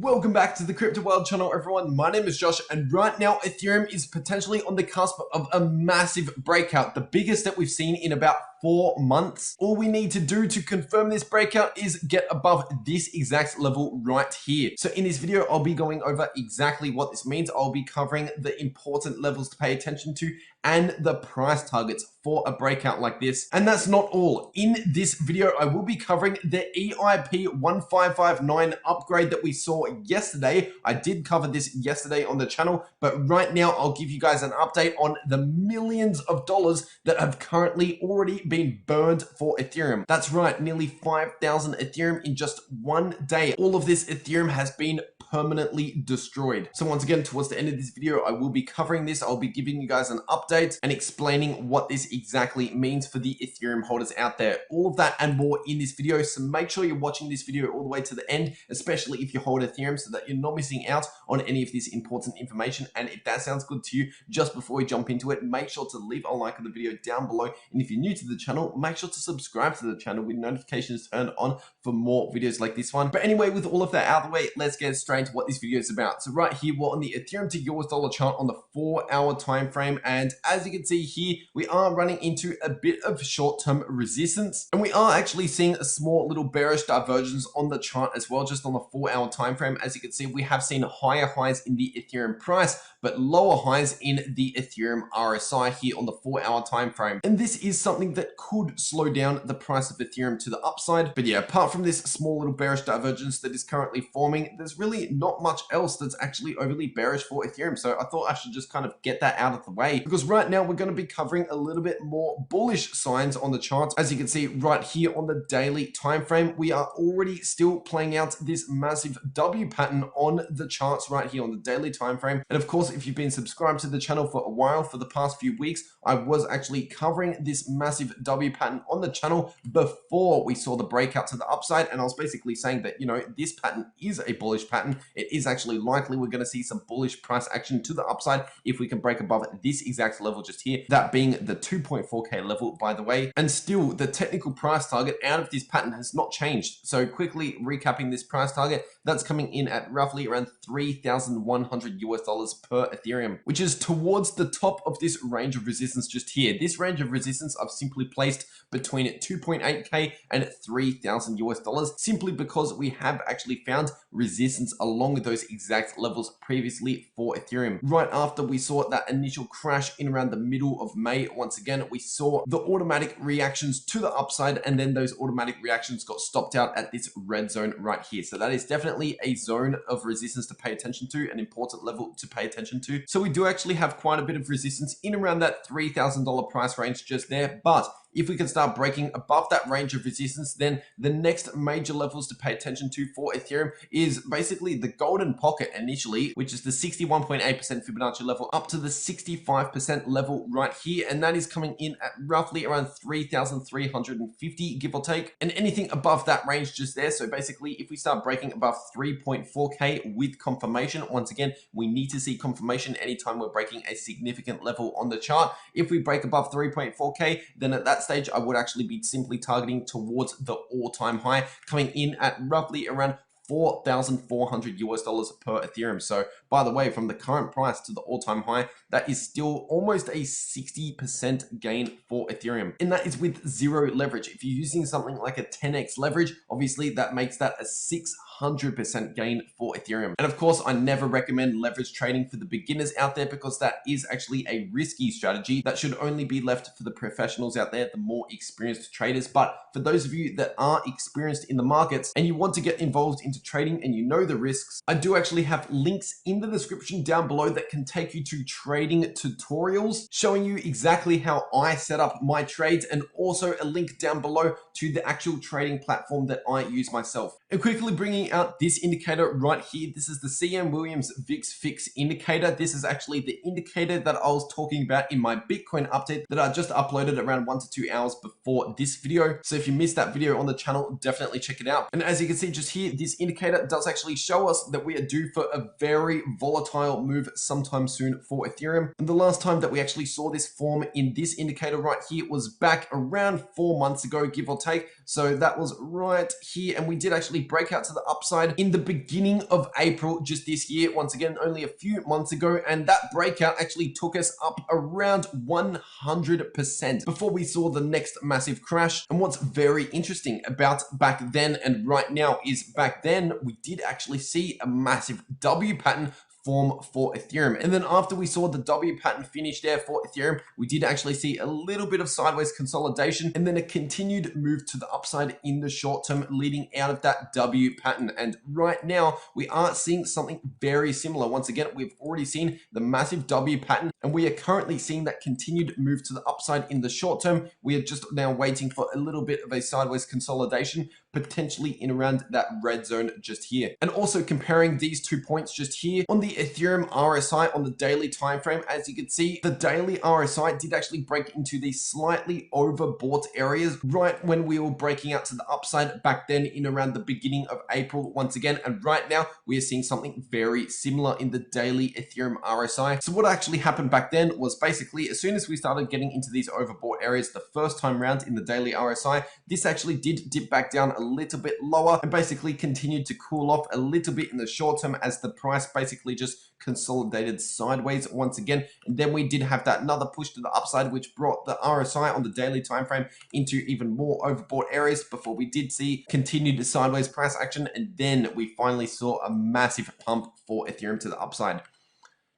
Welcome back to the Crypto World channel, everyone. My name is Josh, and right now Ethereum is potentially on the cusp of a massive breakout, the biggest that we've seen in about 4 months. All we need to do to confirm this breakout is get above this exact level right here. So in this video, I'll be going over exactly what this means. I'll be covering the important levels to pay attention to and the price targets for a breakout like this. And that's not all. In this video, I will be covering the EIP 1559 upgrade that we saw yesterday. I did cover this yesterday on the channel, but right now I'll give you guys an update on the millions of dollars that have currently already been burned for Ethereum. That's right, nearly 5,000 Ethereum in just one day. All of this Ethereum has been permanently destroyed. So once again, towards the end of this video, I will be covering this. I'll be giving you guys an update and explaining what this exactly means for the Ethereum holders out there. All of that and more in this video. So make sure you're watching this video all the way to the end, especially if you hold Ethereum, so that you're not missing out on any of this important information. And if that sounds good to you, just before we jump into it, make sure to leave a like on the video down below. And if you're new to the channel, make sure to subscribe to the channel with notifications turned on for more videos like this one. But anyway, with all of that out of the way, let's get straight into what this video is about. So right here, we're on the Ethereum to US dollar chart on the 4-hour time frame, and as you can see here, we are running into a bit of short-term resistance, and we are actually seeing a small little bearish divergence on the chart as well, just on the 4-hour time frame. As you can see, we have seen higher highs in the Ethereum price, but lower highs in the Ethereum RSI here on the 4-hour time frame. And this is something that could slow down the price of Ethereum to the upside. But yeah, apart from this small little bearish divergence that is currently forming, there's really not much else that's actually overly bearish for Ethereum. So I thought I should just kind of get that out of the way, because right now we're going to be covering a little bit more bullish signs on the charts. As you can see right here on the daily time frame, we are already still playing out this massive W pattern on the charts right here on the daily time frame. And of course, if you've been subscribed to the channel for a while, for the past few weeks, I was actually covering this massive W pattern on the channel before we saw the breakout to the upside. And I was basically saying that, you know, this pattern is a bullish pattern. It is actually likely we're going to see some bullish price action to the upside if we can break above this exact level just here, that being the 2.4K level, by the way. And still, the technical price target out of this pattern has not changed. So quickly recapping this price target, that's coming in at roughly around 3,100 US dollars per Ethereum, which is towards the top of this range of resistance just here. This range of resistance I've simply placed between 2.8K and 3,000 US dollars, simply because we have actually found resistance along those exact levels previously for Ethereum. Right after we saw that initial crash in around the middle of May, once again, we saw the automatic reactions to the upside, and then those automatic reactions got stopped out at this red zone right here. So that is definitely a zone of resistance to pay attention to, an important level to pay attention to. So we do actually have quite a bit of resistance in around that $3,000 price range just there. But if we can start breaking above that range of resistance, then the next major levels to pay attention to for Ethereum is basically the golden pocket initially, which is the 61.8% Fibonacci level up to the 65% level right here. And that is coming in at roughly around 3,350, give or take. And anything above that range just there. So basically, if we start breaking above 3.4K with confirmation, once again, we need to see confirmation anytime we're breaking a significant level on the chart. If we break above 3.4K, then at that stage, I would actually be simply targeting towards the all-time high, coming in at roughly around 4,400 US dollars per Ethereum. So by the way, from the current price to the all-time high, that is still almost a 60% gain for Ethereum. And that is with zero leverage. If you're using something like a 10x leverage, obviously that makes that a 600% gain for Ethereum. And of course, I never recommend leverage trading for the beginners out there, because that is actually a risky strategy that should only be left for the professionals out there, the more experienced traders. But for those of you that are experienced in the markets and you want to get involved into trading and you know the risks, I do actually have links in the description down below that can take you to trading tutorials showing you exactly how I set up my trades, and also a link down below to the actual trading platform that I use myself. And quickly bringing out this indicator right here, this is the CM Williams VIX Fix indicator. This is actually the indicator that I was talking about in my Bitcoin update that I just uploaded around 1 to 2 hours before this video. So if you missed that video on the channel, definitely check it out. And as you can see just here, this indicator does actually show us that we are due for a very volatile move sometime soon for Ethereum. And the last time that we actually saw this form in this indicator right here was back around 4 months ago, give or take. So that was right here, and we did actually actually break out to the upside in the beginning of April just this year. Once again, only a few months ago, and that breakout actually took us up around 100% before we saw the next massive crash. And what's very interesting about back then and right now is back then we did actually see a massive W pattern form for Ethereum. And then after we saw the W pattern finish there for Ethereum, we did actually see a little bit of sideways consolidation and then a continued move to the upside in the short term leading out of that W pattern. And right now we are seeing something very similar. Once again, we've already seen the massive W pattern and we are currently seeing that continued move to the upside in the short term. We are just now waiting for a little bit of a sideways consolidation, potentially in around that red zone just here. And also comparing these 2 points just here on the Ethereum RSI on the daily time frame, as you can see, the daily RSI did actually break into these slightly overbought areas right when we were breaking out to the upside back then in around the beginning of April once again. And right now we are seeing something very similar in the daily Ethereum RSI. So what actually happened back then was basically as soon as we started getting into these overbought areas the first time round in the daily RSI, this actually did dip back down a little bit lower and basically continued to cool off a little bit in the short term as the price basically just consolidated sideways once again. And then we did have that another push to the upside, which brought the RSI on the daily time frame into even more overbought areas before we did see continued sideways price action. And then we finally saw a massive pump for Ethereum to the upside.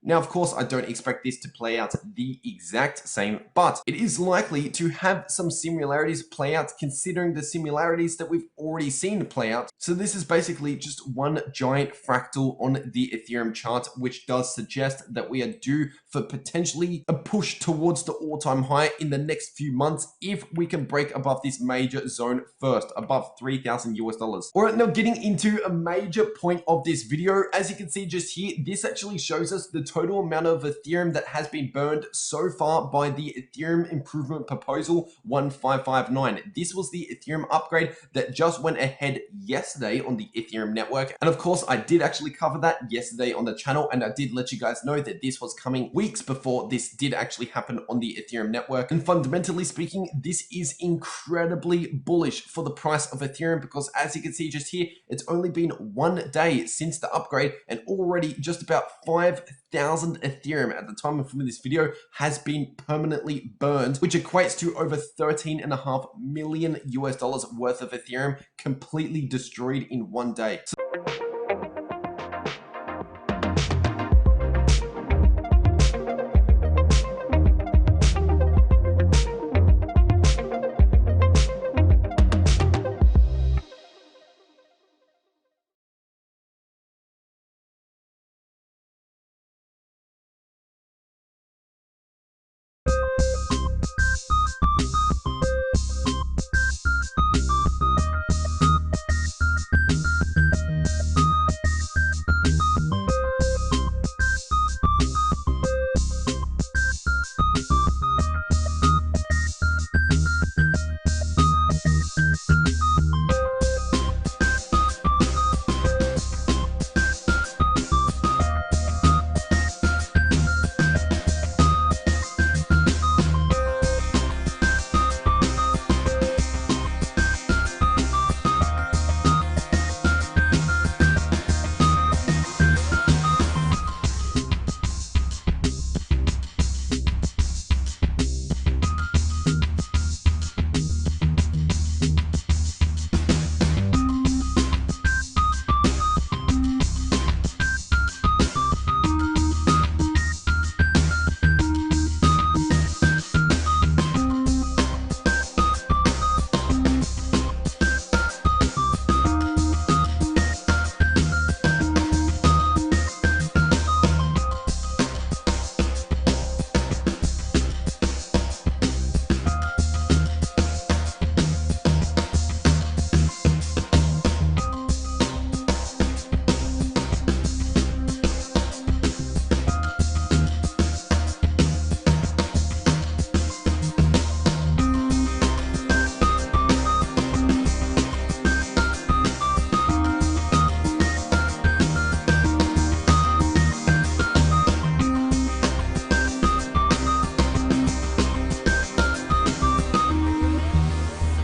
Now, of course, I don't expect this to play out the exact same, but it is likely to have some similarities play out considering the similarities that we've already seen play out. So this is basically just one giant fractal on the Ethereum chart, which does suggest that we are due for potentially a push towards the all-time high in the next few months if we can break above this major zone first, above 3,000 US dollars. All right, now getting into a major point of this video, as you can see just here, this actually shows us the total amount of Ethereum that has been burned so far by the Ethereum improvement proposal 1559. This was the Ethereum upgrade that just went ahead yesterday on the Ethereum network. And of course, I did actually cover that yesterday on the channel, and I did let you guys know that this was coming weeks before this did actually happen on the Ethereum network. And fundamentally speaking, this is incredibly bullish for the price of Ethereum because as you can see just here, it's only been 1 day since the upgrade and already just about 5,000 Ethereum at the time of filming this video has been permanently burned, which equates to over 13.5 million US dollars worth of Ethereum completely destroyed in 1 day. So